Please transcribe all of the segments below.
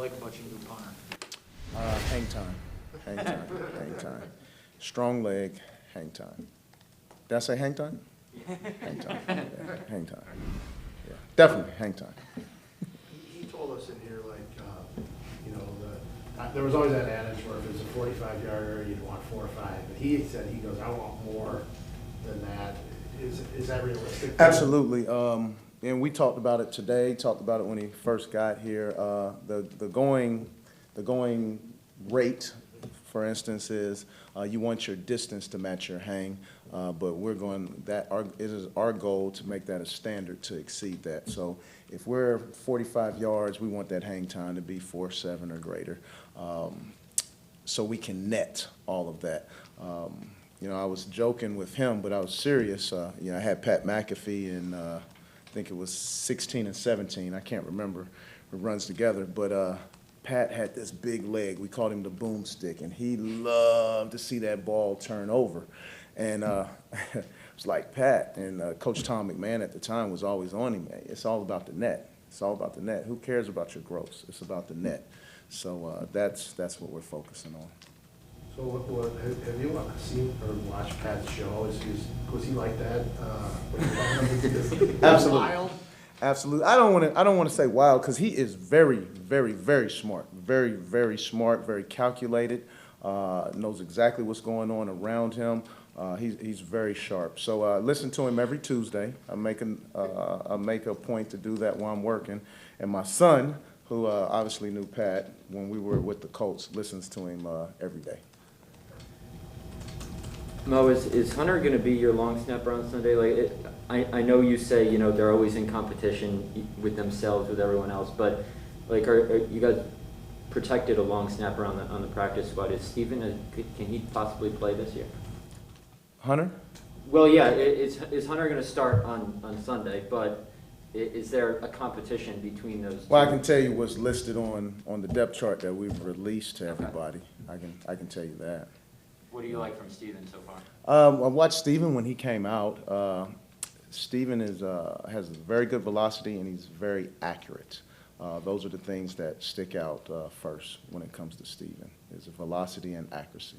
like about your new punter? Hang time, hang time, hang time. Strong leg, hang time. Did I say hang time? Hang time, yeah, hang time. Yeah, definitely hang time. He told us in here, like, there was always that adage where if it's a 45-yarder, you'd want 4 or 5. But he said, he goes, I want more than that. Is that realistic? Absolutely. And we talked about it today, talked about it when he first got here. The going rate, for instance, is you want your distance to match your hang, but it is our goal to make that a standard to exceed that. So if we're 45 yards, we want that hang time to be 4.7 or greater, so we can net all of that. I was joking with him, but I was serious. I had Pat McAfee in, I think it was 16 and 17. I can't remember. It runs together, but Pat had this big leg. We called him the boomstick, and he loved to see that ball turn over. And it was like Pat, and Coach Tom McMahon at the time was always on him. It's all about the net. It's all about the net. Who cares about your gross? It's about the net. So that's what we're focusing on. So have you seen or watched Pat's show? Was he like that? Absolutely. Wild? Absolutely. I don't want to say wild, because he is very, very, very smart. Very, very smart, very calculated, knows exactly what's going on around him. He's very sharp. So listen to him every Tuesday. I make a point to do that while I'm working. And my son, who obviously knew Pat when we were with the Colts, listens to him every day. Mo, is Hunter going to be your long snapper on Sunday? I know you say they're always in competition with themselves, with everyone else, but are you guys protected a long snapper on the practice squad? Is Steven can he possibly play this year? Hunter? Well, yeah. Is Hunter going to start on Sunday? But is there a competition between those two? Well, I can tell you what's listed on the depth chart that we've released to everybody. I can tell you that. What do you like from Steven so far? I watched Steven when he came out. Steven has very good velocity, and he's very accurate. Those are the things that stick out first when it comes to Steven, is velocity and accuracy.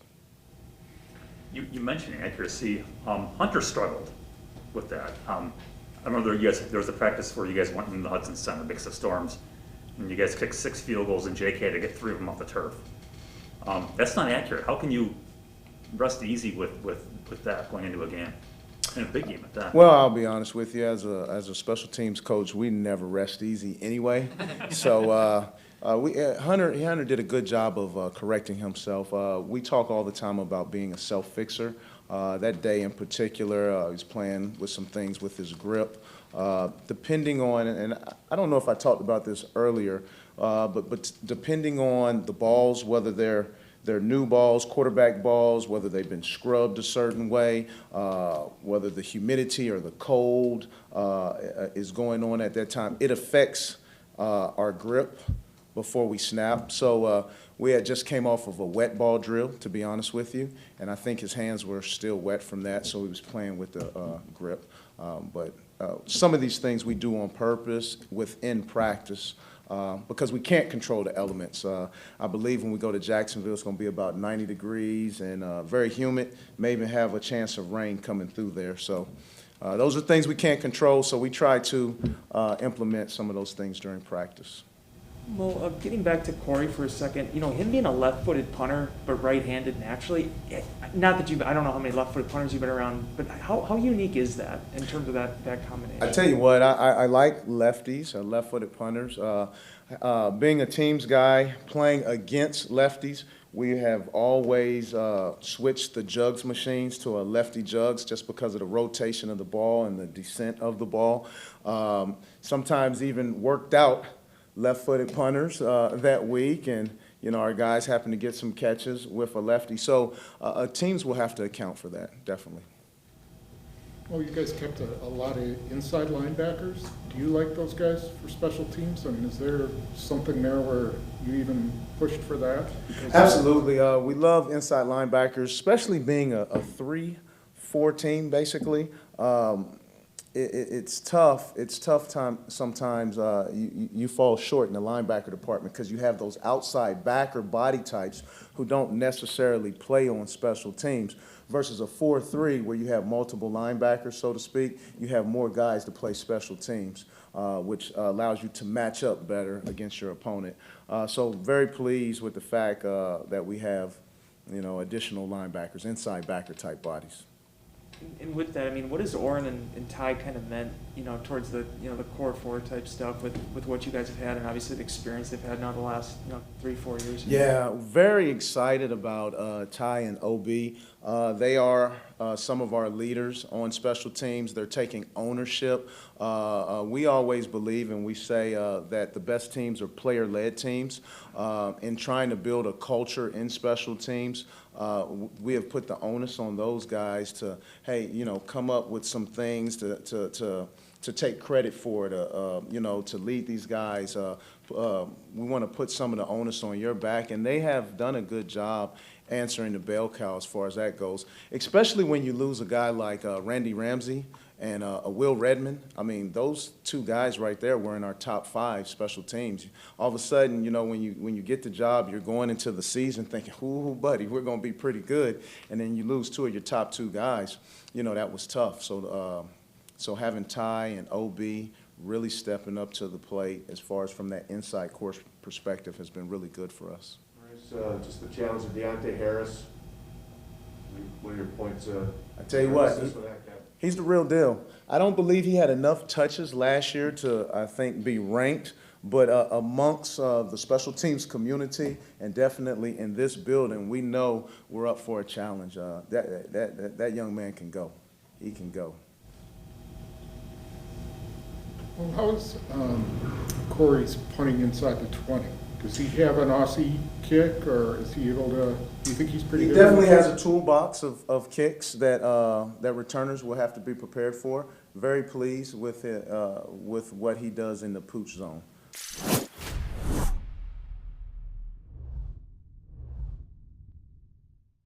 You mentioned accuracy. Hunter struggled with that. I remember there was a practice where you guys went in the Hudson Center, Big Six Storms, and you guys kicked 6 field goals in JK to get 3 of them off the turf. That's not accurate. How can you rest easy with that going into a game, and a big game at that? Well, I'll be honest with you. As a special teams coach, we never rest easy anyway. So Hunter did a good job of correcting himself. We talk all the time about being a self-fixer. That day in particular, he was playing with some things with his grip. Depending on, and I don't know if I talked about this earlier, but depending on the balls, whether they're new balls, quarterback balls, whether they've been scrubbed a certain way, whether the humidity or the cold is going on at that time, it affects our grip before we snap. So we had just came off of a wet ball drill, to be honest with you, and I think his hands were still wet from that, so he was playing with the grip. But some of these things we do on purpose within practice, because we can't control the elements. I believe when we go to Jacksonville, it's going to be about 90 degrees and very humid, may even have a chance of rain coming through there. So those are things we can't control, so we try to implement some of those things during practice. Well, getting back to Corey for a second, him being a left-footed punter but right-handed naturally, not that I don't know how many left-footed punters you've been around, but how unique is that in terms of that combination? I tell you what, I like lefties, left-footed punters. Being a teams guy, playing against lefties, we have always switched the jugs machines to a lefty jugs just because of the rotation of the ball and the descent of the ball. Sometimes even worked out left-footed punters that week, and our guys happen to get some catches with a lefty. So teams will have to account for that, definitely. Well, you guys kept a lot of inside linebackers. Do you like those guys for special teams? I mean, is there something there where you even pushed for that? Absolutely. We love inside linebackers, especially being a 3-4 team, basically. it's tough. It's tough time sometimes. You fall short in the linebacker department because you have those outside backer body types who don't necessarily play on special teams. Versus a 4-3 where you have multiple linebackers, so to speak, you have more guys to play special teams, which allows you to match up better against your opponent. So very pleased with the fact that we have, additional linebackers, inside backer type bodies. And with that, I mean, what has Oren and Ty kind of meant, towards the, the core four type stuff with what you guys have had and obviously the experience they've had now the last, 3-4 years? Yeah, very excited about Ty and OB. They are some of our leaders on special teams. They're taking ownership. We always believe and we say that the best teams are player-led teams. In trying to build a culture in special teams, we have put the onus on those guys to, hey, come up with some things to take credit for, to lead these guys. We want to put some of the onus on your back, and they have done a good job answering the bell cow as far as that goes, especially when you lose a guy like Randy Ramsey and a Will Redmond. I mean, those two guys right there were in our top 5 special teams. All of a sudden, when you get the job, you're going into the season thinking, ooh, buddy, we're going to be pretty good. And then you lose 2 of your top 2 guys. That was tough. So having Ty and OB really stepping up to the plate as far as from that inside course perspective has been really good for us. Just the challenge of Deontay Harris. What are your points? I tell you what, he's the real deal. I don't believe he had enough touches last year to, I think, be ranked, but amongst the special teams community and definitely in this building, we know we're up for a challenge. That young man can go. He can go. Well, how's Corey's punting inside the 20? Does he have an Aussie kick, or is he able to, do you think he's pretty good? He definitely has a toolbox of kicks that returners will have to be prepared for. Very pleased with what he does in the pooch zone.